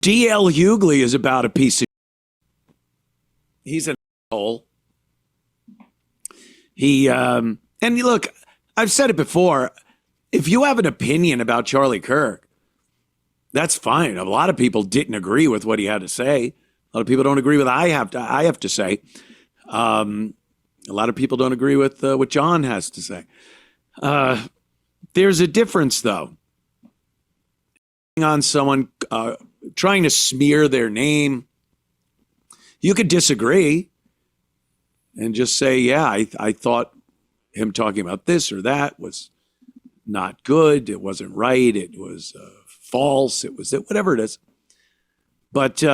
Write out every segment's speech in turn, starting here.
D.L. Hughley is about a piece of he's an asshole. And look, I've said it before. If you have an opinion about Charlie Kirk, that's fine. A lot of people didn't agree with what he had to say. A lot of people don't agree with what I have to say. A lot of people don't agree with what John has to say. There's a difference, though. On someone trying to smear their name, you could disagree and just say, yeah, I thought him talking about this or that was not good. It wasn't right. It was false. It was whatever it is. But, he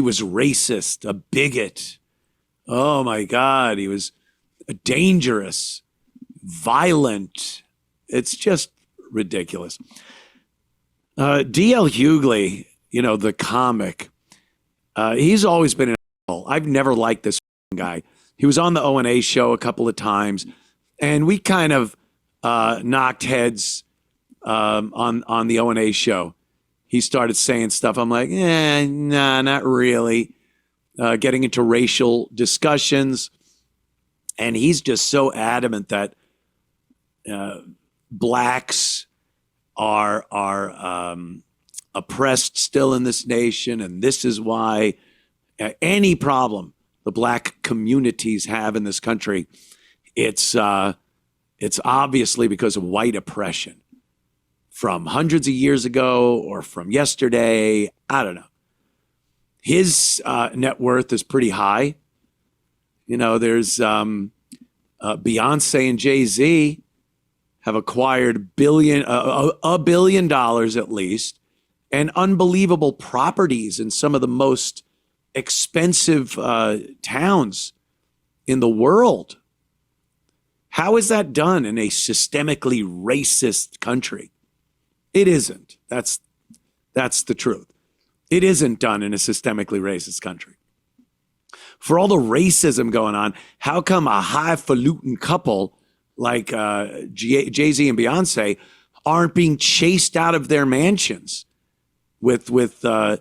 was racist, a bigot. Oh, my God. He was dangerous, violent. It's just ridiculous. D.L. Hughley, the comic, he's always been an asshole. I've never liked this guy. He was on the O&A show a couple of times, and we kind of knocked heads on the O&A show. He started saying stuff. I'm like, nah, not really. Getting into racial discussions. And he's just so adamant that blacks are oppressed still in this nation. And this is why any problem the black communities have in this country, it's obviously because of white oppression from hundreds of years ago or from yesterday. I don't know. His net worth is pretty high. There's Beyonce and Jay-Z have acquired $1 billion at least, and unbelievable properties in some of the most expensive towns in the world. How is that done in a systemically racist country? It isn't. That's the truth. It isn't done in a systemically racist country. For all the racism going on, how come a highfalutin couple like Jay-Z and Beyonce aren't being chased out of their mansions with white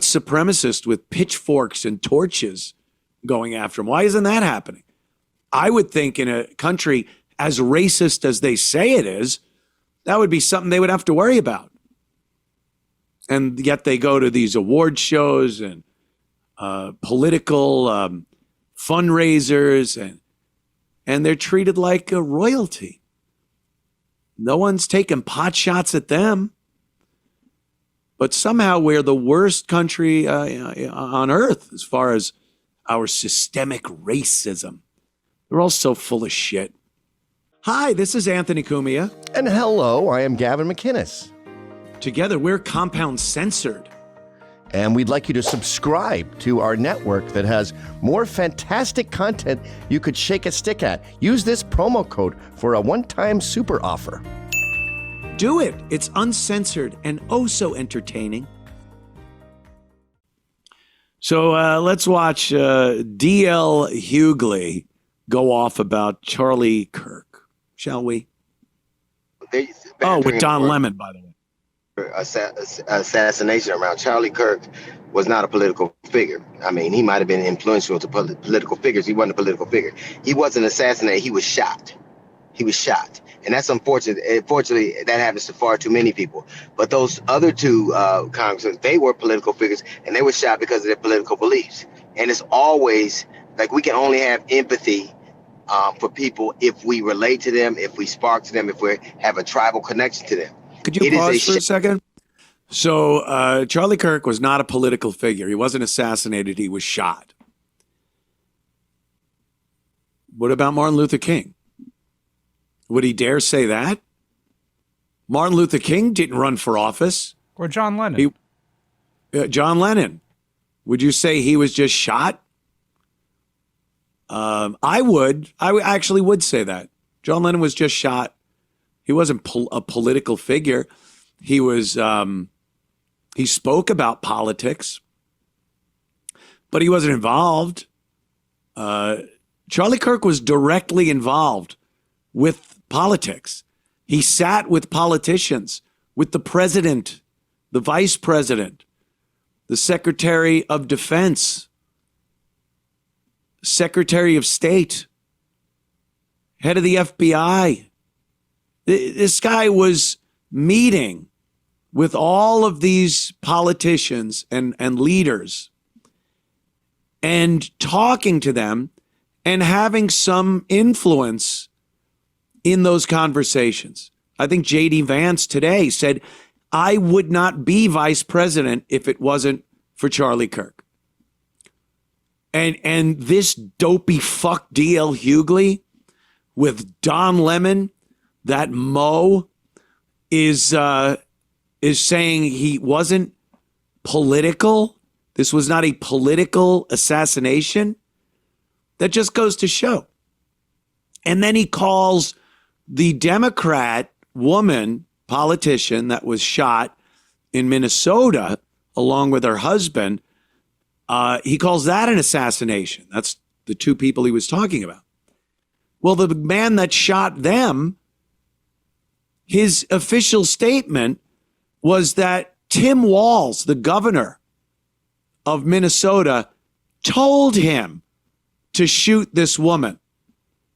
supremacists with pitchforks and torches going after them? Why isn't that happening? I would think in a country as racist as they say it is, that would be something they would have to worry about. And yet they go to these award shows and political fundraisers, and they're treated like a royalty. No one's taking pot shots at them. But somehow we're the worst country on earth as far as our systemic racism. They're all so full of shit. Hi, this is Anthony Cumia. And hello, I am Gavin McInnes. Together, we're Compound Censored. And we'd like you to subscribe to our network that has more fantastic content you could shake a stick at. Use this promo code for a one-time super offer. Do it. It's uncensored and oh so entertaining. So let's watch D.L. Hughley go off about Charlie Kirk, shall we? With Don Lemon, by the way. Assassination around Charlie Kirk was not a political figure. I mean, he might have been influential to political figures. He wasn't a political figure. He wasn't assassinated. He was shot. And that's unfortunate. Unfortunately, that happens to far too many people. But those other two congressmen, they were political figures, and they were shot because of their political beliefs. And it's always like we can only have empathy for people if we relate to them, if we spark to them, if we have a tribal connection to them. Could you pause for a second? So Charlie Kirk was not a political figure. He wasn't assassinated. He was shot. What about Martin Luther King? Would he dare say that? Martin Luther King didn't run for office. Or John Lennon. John Lennon. Would you say he was just shot? I would. I actually would say that. John Lennon was just shot. He wasn't a political figure. He was. He spoke about politics, but he wasn't involved. Charlie Kirk was directly involved with politics. He sat with politicians, with the president, the vice president, the Secretary of Defense, Secretary of State, head of the FBI. This guy was meeting with all of these politicians and leaders and talking to them and having some influence in those conversations. I think J.D. Vance today said, I would not be vice president if it wasn't for Charlie Kirk. And this dopey fuck D.L. Hughley with Don Lemon, that Mo, is saying he wasn't political. This was not a political assassination. That just goes to show. And then he calls the Democrat woman politician that was shot in Minnesota along with her husband. He calls that an assassination. That's the two people he was talking about. Well, the man that shot them, his official statement was that Tim Walz, the governor of Minnesota, told him to shoot this woman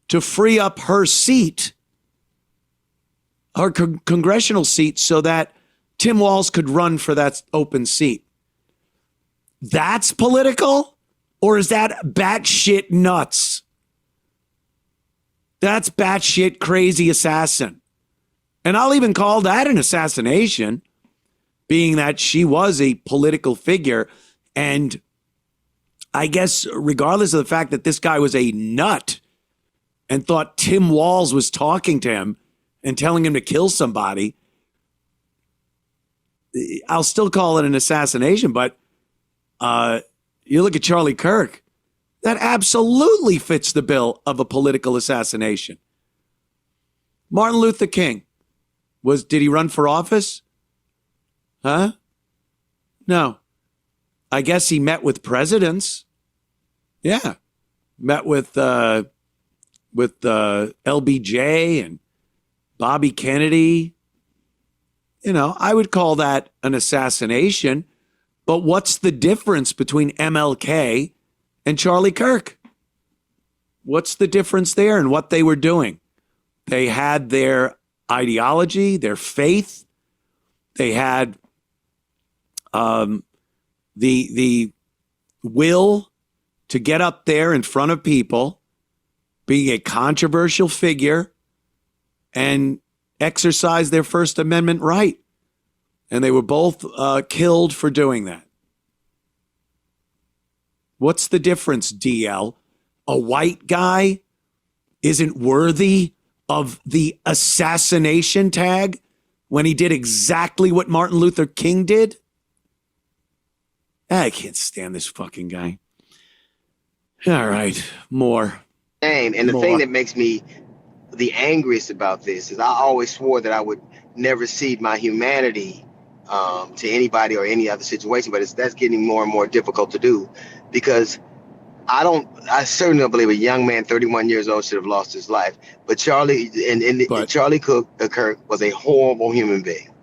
to free up her seat, her congressional seat, so that Tim Walz could run for that open seat. That's political? Or is that batshit nuts? That's batshit crazy assassin. And I'll even call that an assassination, being that she was a political figure. And I guess regardless of the fact that this guy was a nut and thought Tim Walz was talking to him and telling him to kill somebody, I'll still call it an assassination. But you look at Charlie Kirk, that absolutely fits the bill of a political assassination. Martin Luther King, did he run for office? Huh? No. I guess he met with presidents. Yeah. Met with LBJ and Bobby Kennedy. You know, I would call that an assassination. But what's the difference between MLK and Charlie Kirk? What's the difference there in what they were doing? They had their ideology, their faith. They had the will to get up there in front of people, being a controversial figure, and exercise their First Amendment right. And they were both killed for doing that. What's the difference, DL? A white guy isn't worthy of the assassination tag when he did exactly what Martin Luther King did? I can't stand this fucking guy. All right, more. And the thing that makes me the angriest about this is I always swore that I would never cede my humanity to anybody or any other situation, but that's getting more and more difficult to do, because I certainly don't believe a young man, 31 years old, should have lost his life. But Charlie Kirk was a horrible human being.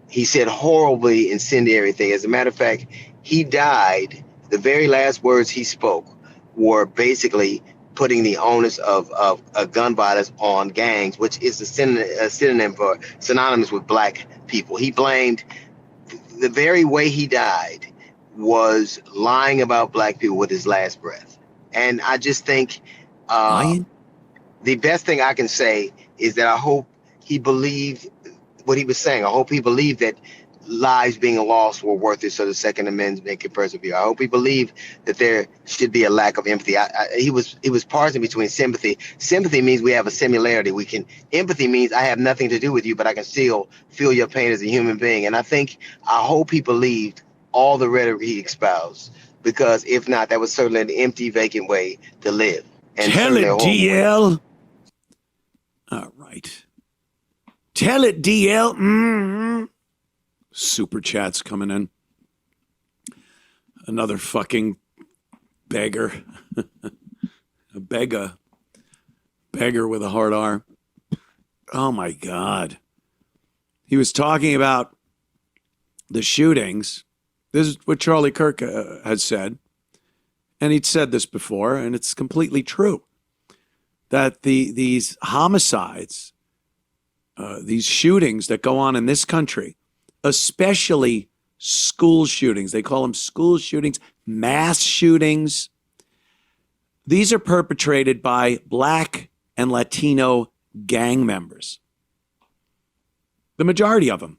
He said horribly incendiary things. As a matter of fact, he died. The very last words he spoke were basically putting the onus of gun violence on gangs, which is a synonym for synonymous with black people. He blamed the very way he died was lying about black people with his last breath. And I just think the best thing I can say is that I hope he believed what he was saying. I hope he believed that lives being lost were worth it so the Second Amendment can persevere. I hope he believed that there should be a lack of empathy. He was parsing between sympathy. Sympathy means we have a similarity. Empathy means I have nothing to do with you, but I can still feel your pain as a human being. And I hope he believed all the rhetoric he espoused, because if not, that was certainly an empty, vacant way to live. And tell it, DL. All right. Tell it, DL. Mm-hmm. Super chats coming in. Another fucking beggar. A beggar with a hard R. Oh my God. He was talking about the shootings This is what Charlie Kirk has said. And he'd said this before, and it's completely true, that these homicides, these shootings that go on in this country, especially school shootings, they call them school shootings, mass shootings, these are perpetrated by Black and Latino gang members. The majority of them.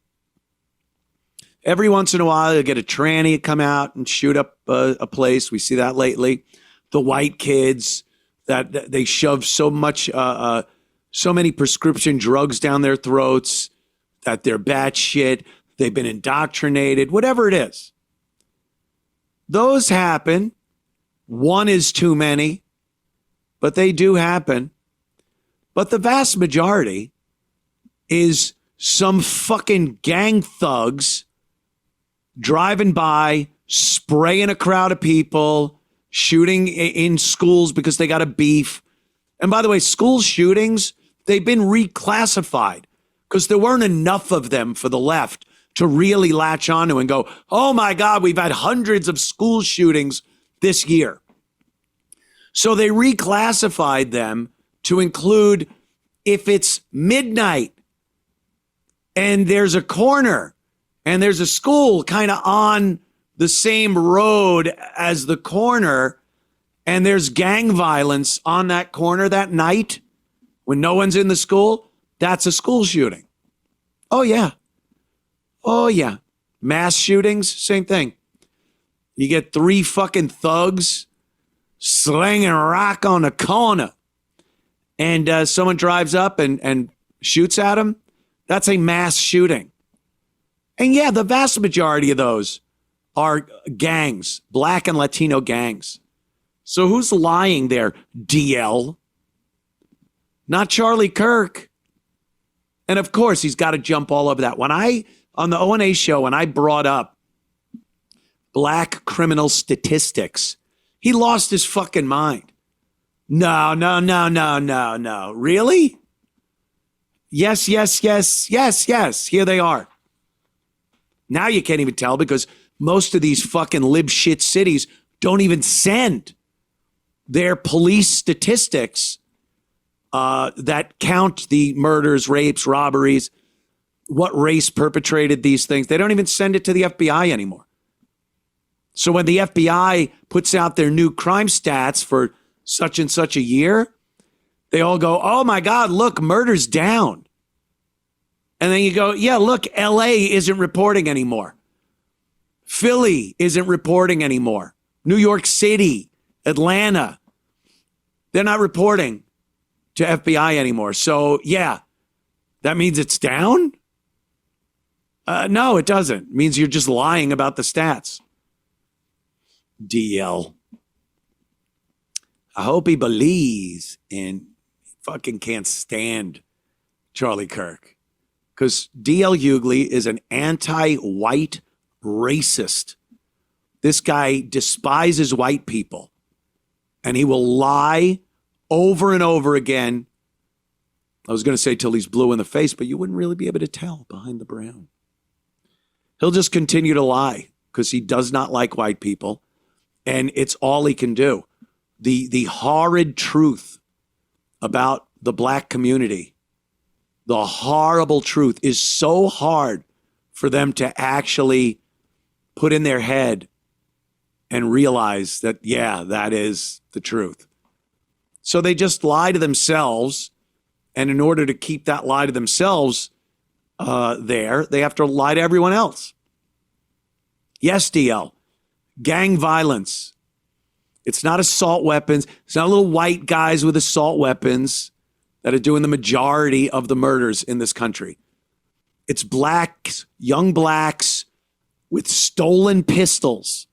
Every once in a while, you'll get a tranny come out and shoot up a place. We see that lately. The white kids that they shove so many prescription drugs down their throats that they're batshit. They've been indoctrinated, whatever it is. Those happen. One is too many, but they do happen. But the vast majority is some fucking gang thugs driving by, spraying a crowd of people, shooting in schools because they got a beef. And by the way, school shootings, they've been reclassified because there weren't enough of them for the left to really latch onto and go, oh my God, we've had hundreds of school shootings this year. So they reclassified them to include if it's midnight and there's a corner and there's a school kind of on the same road as the corner, and there's gang violence on that corner that night when no one's in the school, that's a school shooting. Oh, yeah. Oh, yeah. Mass shootings, same thing. You get 3 fucking thugs slinging rock on the corner, and someone drives up and shoots at them. That's a mass shooting. And yeah, the vast majority of those are gangs, Black and Latino gangs. So who's lying there? DL. Not Charlie Kirk. And of course, he's got to jump all over that. On the O&A show, when I brought up Black criminal statistics, he lost his fucking mind. No. Really? Yes. Here they are. Now you can't even tell because most of these fucking lib shit cities don't even send their police statistics that count the murders, rapes, robberies, what race perpetrated these things. They don't even send it to the FBI anymore. So when the FBI puts out their new crime stats for such and such a year, they all go, oh my God, look, murder's down. And then you go, yeah, look, LA isn't reporting anymore. Philly isn't reporting anymore. New York City, Atlanta, they're not reporting to FBI anymore. So yeah, that means it's down? No, it doesn't. It means you're just lying about the stats. DL. I hope he believes and fucking can't stand Charlie Kirk. Because DL Hughley is an anti-white racist. This guy despises white people. And he will lie over and over again. I was going to say till he's blue in the face, but you wouldn't really be able to tell behind the brown. He'll just continue to lie because he does not like white people. And it's all he can do. The horrid truth about the Black community, the horrible truth is so hard for them to actually put in their head and realize that, yeah, that is the truth. So they just lie to themselves. And in order to keep that lie to themselves there, they have to lie to everyone else. Yes, DL, gang violence. It's not assault weapons. It's not little white guys with assault weapons that are doing the majority of the murders in this country. It's blacks, young blacks with stolen pistols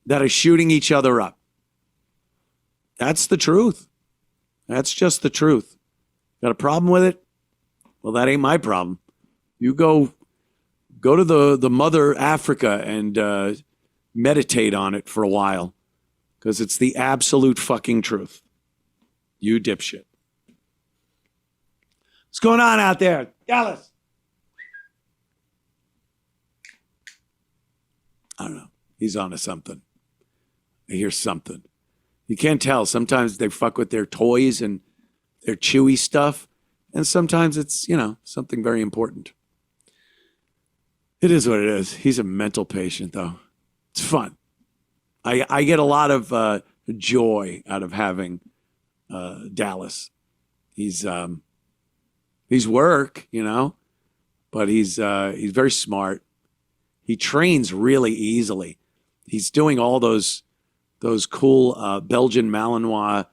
that are shooting each other up. That's the truth. That's just the truth. Got a problem with it? Well, that ain't my problem. You go to the mother Africa and meditate on it for a while because it's the absolute fucking truth. You dipshit. What's going on out there? Dallas. I don't know. He's onto something. I hear something. You can't tell. Sometimes they fuck with their toys and their chewy stuff. And sometimes it's, something very important. It is what it is. He's a mental patient, though. It's fun. I get a lot of joy out of having Dallas. He's work, but he's very smart. He trains really easily. He's doing all those cool Belgian Malinois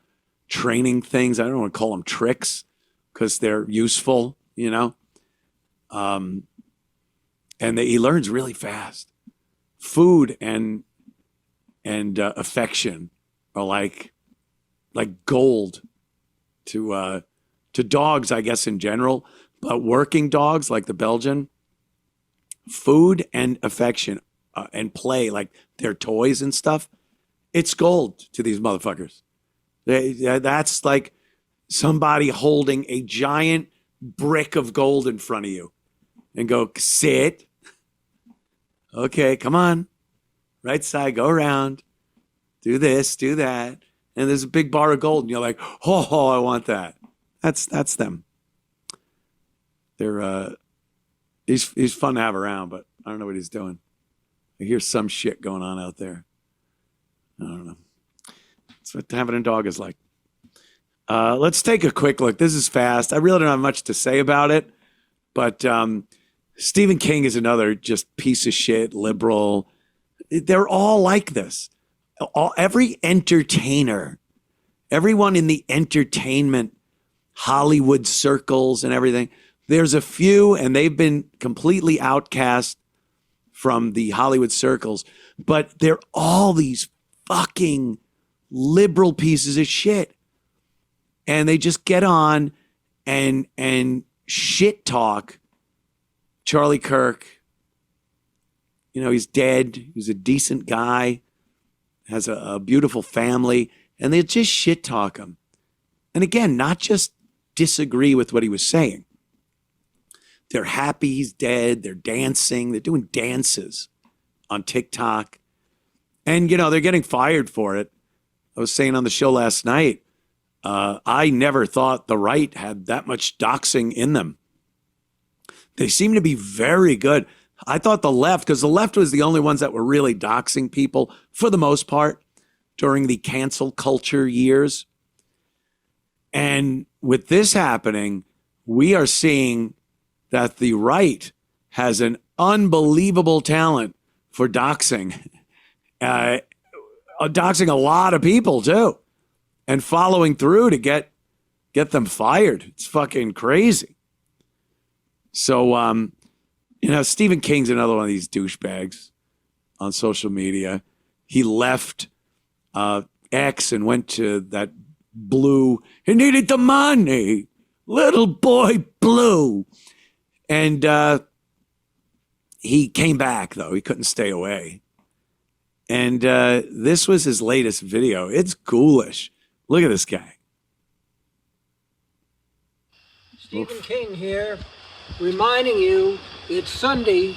training things. I don't want to call them tricks because they're useful, and he learns really fast. Food and affection are like gold to dogs, I guess, in general, but working dogs like the Belgian, food and affection and play, like their toys and stuff, it's gold to these motherfuckers. That's like somebody holding a giant brick of gold in front of you and go, sit. Okay, come on. Right side, go around. Do this, do that. And there's a big bar of gold, and you're like, oh, I want that. That's them. They're he's fun to have around, but I don't know what he's doing. I hear some shit going on out there. I don't know. That's what having a dog is like. Let's take a quick look. This is fast. I really don't have much to say about it, but Stephen King is another just piece of shit, liberal. They're all like this. Every entertainer, everyone in the entertainment Hollywood circles and everything, there's a few, and they've been completely outcast from the Hollywood circles, but they're all these fucking liberal pieces of shit. And they just get on and shit talk Charlie Kirk. He's dead. He was a decent guy, has a beautiful family, and they just shit talk him. And again, not just disagree with what he was saying. They're happy he's dead. They're dancing. They're doing dances on TikTok. And, they're getting fired for it. I was saying on the show last night, I never thought the right had that much doxing in them. They seem to be very good. I thought the left, because the left was the only ones that were really doxing people for the most part during the cancel culture years. And with this happening, we are seeing that the right has an unbelievable talent for doxing. Doxing a lot of people too, and following through to get them fired. It's fucking crazy. So, Stephen King's another one of these douchebags on social media. He left X and went to that Blue. He needed the money. Little boy Blue. And he came back, though. He couldn't stay away. And this was his latest video. It's ghoulish. Look at this guy. Stephen King here, reminding you it's Sunday,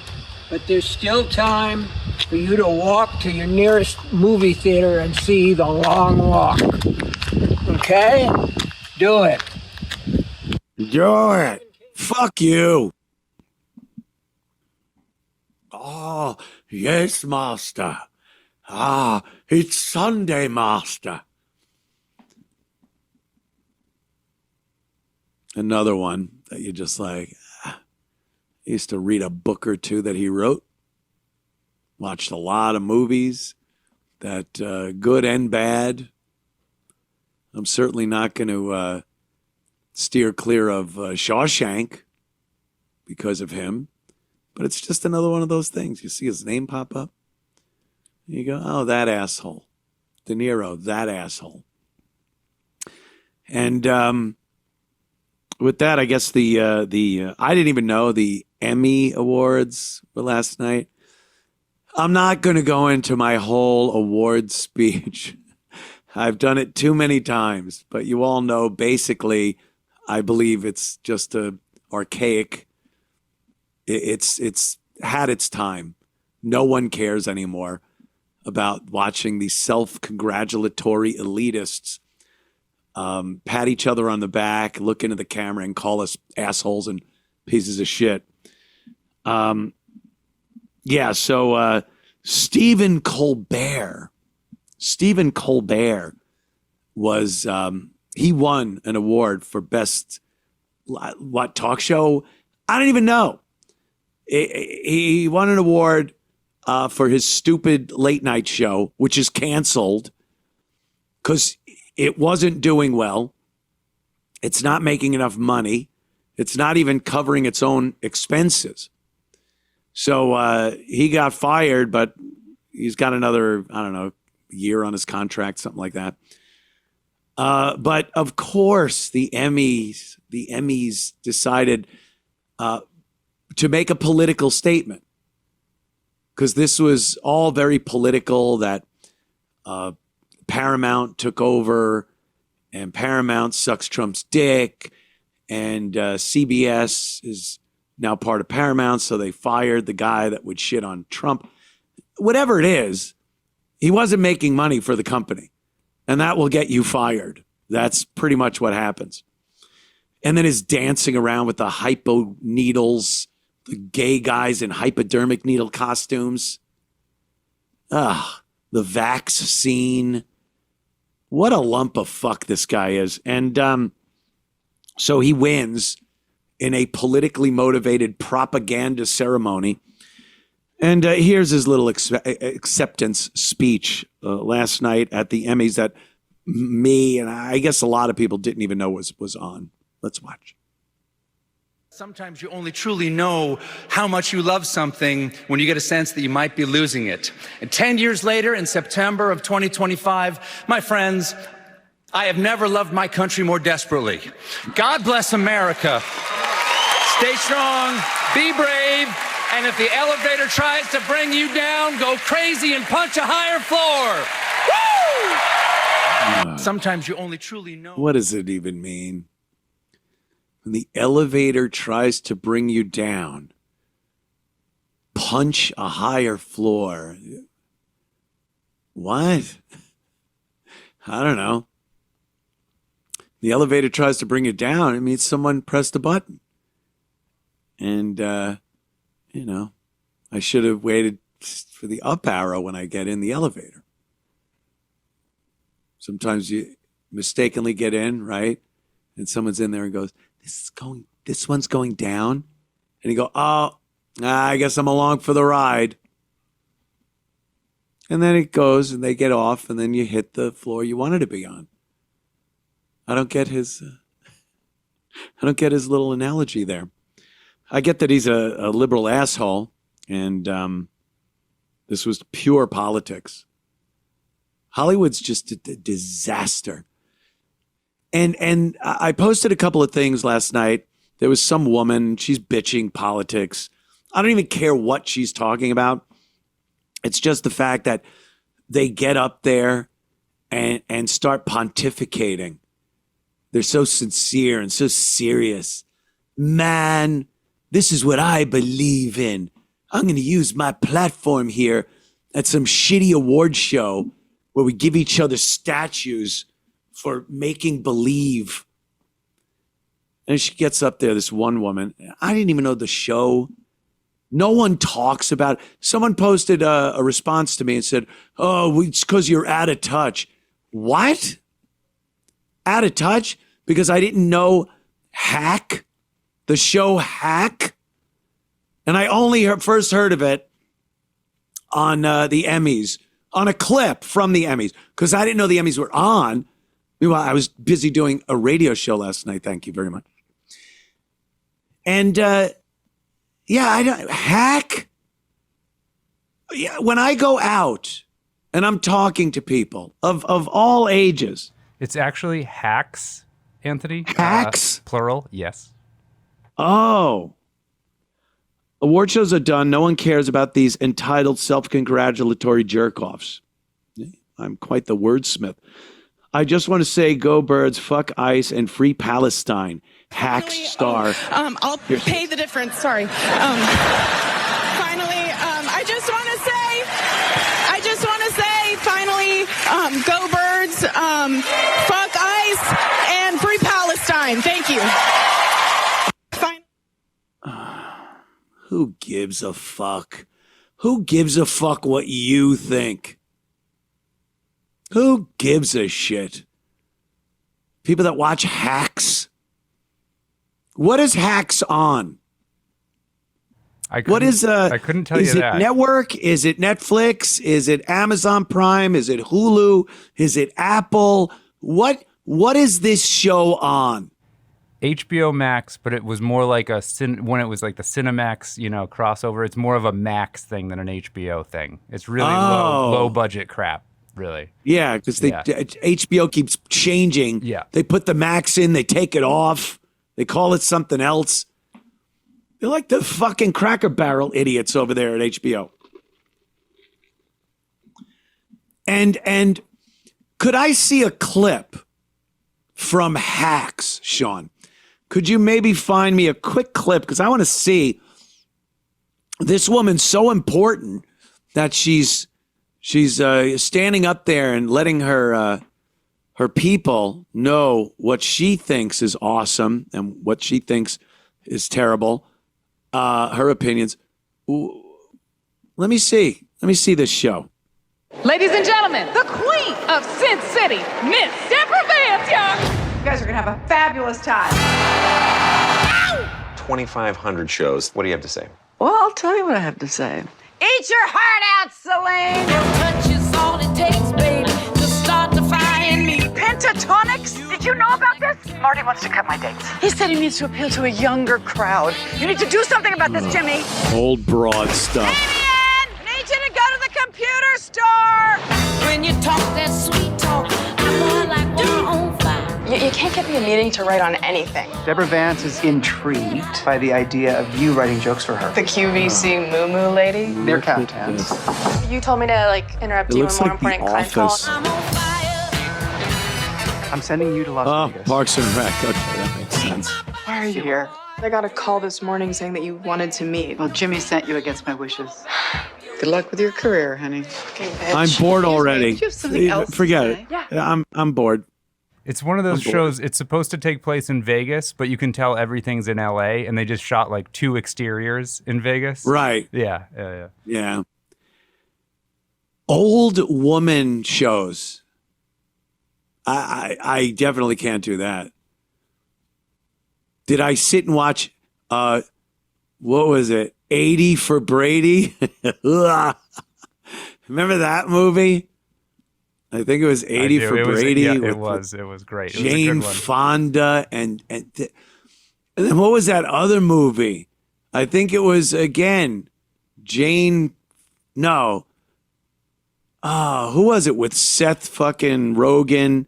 but there's still time for you to walk to your nearest movie theater and see The Long Walk. Okay? Do it. Do it. Fuck you. Oh, yes, master. Ah, it's Sunday, master. Another one that you just like, I used to read a book or two that he wrote. Watched a lot of movies, that good and bad. I'm certainly not going to steer clear of Shawshank because of him. But it's just another one of those things. You see his name pop up. You go, oh, that asshole. De Niro, that asshole. And with that, I guess the I didn't even know the Emmy Awards were last night. I'm not going to go into my whole awards speech. I've done it too many times, but you all know basically I believe it's just a archaic. It's had its time. No one cares anymore about watching these self-congratulatory elitists pat each other on the back, look into the camera, and call us assholes and pieces of shit. So Stephen Colbert was, he won an award for best, talk show? I don't even know. He won an award for his stupid late night show, which is canceled because it wasn't doing well. It's not making enough money. It's not even covering its own expenses. So he got fired, but he's got another, year on his contract, something like that. But of course, the Emmys decided to make a political statement, because this was all very political, that Paramount took over and Paramount sucks Trump's dick, and CBS is now part of Paramount, so they fired the guy that would shit on Trump. Whatever it is, he wasn't making money for the company, and that will get you fired. That's pretty much what happens. And then his dancing around with the hypo needles, the gay guys in hypodermic needle costumes. The vax scene. What a lump of fuck this guy is. And so he wins in a politically motivated propaganda ceremony. And here's his little acceptance speech last night at the Emmys that me and I guess a lot of people didn't even know was on. Let's watch. Sometimes you only truly know how much you love something when you get a sense that you might be losing it. And 10 years later, in September of 2025, my friends, I have never loved my country more desperately. God bless America. Stay strong, be brave, and if the elevator tries to bring you down, go crazy and punch a higher floor. Woo! Sometimes you only truly know. What does it even mean? When the elevator tries to bring you down, punch a higher floor. What? I don't know. The elevator tries to bring you down, it means someone pressed a button. And, I should have waited for the up arrow when I get in the elevator. Sometimes you mistakenly get in, right? And someone's in there and goes, this one's going down. And you go, I guess I'm along for the ride. And then it goes and they get off and then you hit the floor you wanted to be on. I don't get his little analogy there. I get that he's a liberal asshole, and this was pure politics. Hollywood's just a disaster. And I posted a couple of things last night. There was some woman, she's bitching politics. I don't even care what she's talking about. It's just the fact that they get up there and start pontificating. They're so sincere and so serious. Man, this is what I believe in. I'm going to use my platform here at some shitty award show where we give each other statues for making believe. And she gets up there, this one woman. I didn't even know the show. No one talks about it. Someone posted a response to me and said, it's because you're out of touch. What? Out of touch? Because I didn't know Hack? The show Hack? And I only first heard of it on the Emmys, on a clip from the Emmys, because I didn't know the Emmys were on. Meanwhile, I was busy doing a radio show last night. Thank you very much. And I don't Hack. Yeah, when I go out and I'm talking to people of all ages, it's actually Hacks, Anthony. Hacks, plural. Yes. Oh. Award shows are done. No one cares about these entitled, self-congratulatory jerk-offs. I'm quite the wordsmith. I just want to say, go Birds, fuck ICE, and free Palestine. Hacks star. I'll pay the difference. Sorry. Finally, I just want to Who gives a fuck? Who gives a fuck what you think? Who gives a shit? People that watch Hacks? What is Hacks on? I couldn't tell you is it that. Network? Is it Netflix? Is it Amazon Prime? Is it Hulu? Is it Apple? What is this show on? HBO Max, but it was more like when it was like the Cinemax, crossover. It's more of a Max thing than an HBO thing. It's really low budget crap, really. Yeah, because HBO keeps changing. Yeah. They put the Max in, they take it off, they call it something else. They're like the fucking Cracker Barrel idiots over there at HBO. And could I see a clip from Hacks, Sean? Could you maybe find me a quick clip? Because I want to see this woman so important that she's standing up there and letting her people know what she thinks is awesome and what she thinks is terrible. Her opinions. Ooh, let me see this show. Ladies and gentlemen, the queen of Sin City, Miss Deborah Vance, y'all. You guys are gonna have a fabulous time. 2,500 shows. What do you have to say? Well, I'll tell you what I have to say. Eat your heart out, Celine. Your touch is all it takes, baby, to start defying me. Pentatonics? Did you know about this? Marty wants to cut my dates. He said he needs to appeal to a younger crowd. You need to do something about this, Jimmy. Old broad stuff. Damien, need you to go to the computer store. When you talk that sweet talk, I'm more like one on fire. You can't get me a meeting to write on anything. Deborah Vance is intrigued by the idea of you writing jokes for her. The QVC moo-moo lady? They're caftans. You told me to, interrupt you when more important client calls. I'm on fire. I'm sending you to Las Vegas. Parks and Rec. Okay, that makes sense. Why are you here? I got a call this morning saying that you wanted to meet. Well, Jimmy sent you against my wishes. Good luck with your career, honey. Fucking bitch. I'm bored already. Do you have something else to Forget say? it. Yeah. I'm bored. It's one of those shows, it's supposed to take place in Vegas, but you can tell everything's in LA, and they just shot like 2 exteriors in Vegas. Right. Yeah. Old woman shows. I definitely can't do that. Did I sit and watch, what was it? 80 for Brady? Remember that movie? I think it was 80 for Brady. It was great. It Jane was a good one. Fonda and then what was that other movie? I think it was again Jane. No. Who was it with Seth fucking Rogen?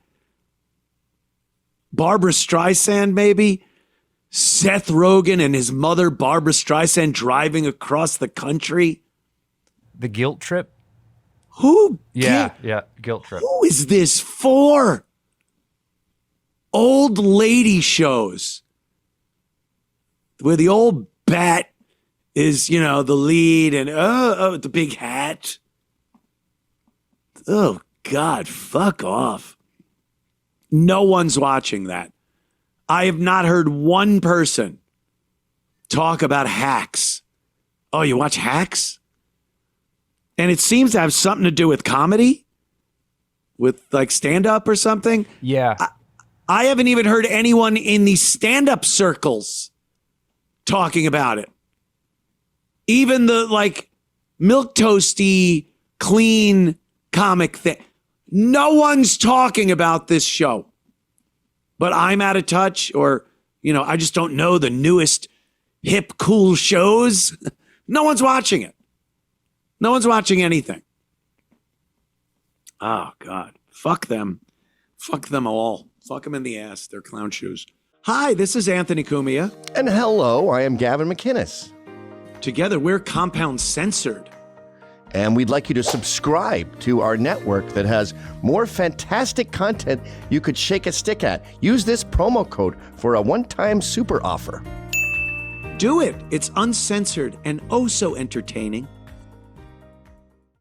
Barbara Streisand, maybe? Seth Rogen and his mother, Barbara Streisand, driving across the country. The Guilt Trip? Who? Yeah, Guilt Trip. Who is this for? Old lady shows where the old bat is, the lead and the big hat. Oh, God, fuck off. No one's watching that. I have not heard one person talk about Hacks. Oh, you watch Hacks? And it seems to have something to do with comedy, with like stand-up or something. Yeah. I haven't even heard anyone in these stand-up circles talking about it. Even the milquetoasty, clean comic thing. No one's talking about this show. But I'm out of touch, or, I just don't know the newest hip, cool shows. No one's watching it. No one's watching anything. Oh, God. Fuck them. Fuck them all. Fuck them in the ass. They're clown shoes. Hi, this is Anthony Cumia. And hello, I am Gavin McInnes. Together, we're Compound Censored. And we'd like you to subscribe to our network that has more fantastic content you could shake a stick at. Use this promo code for a one-time super offer. Do it. It's uncensored and oh so entertaining.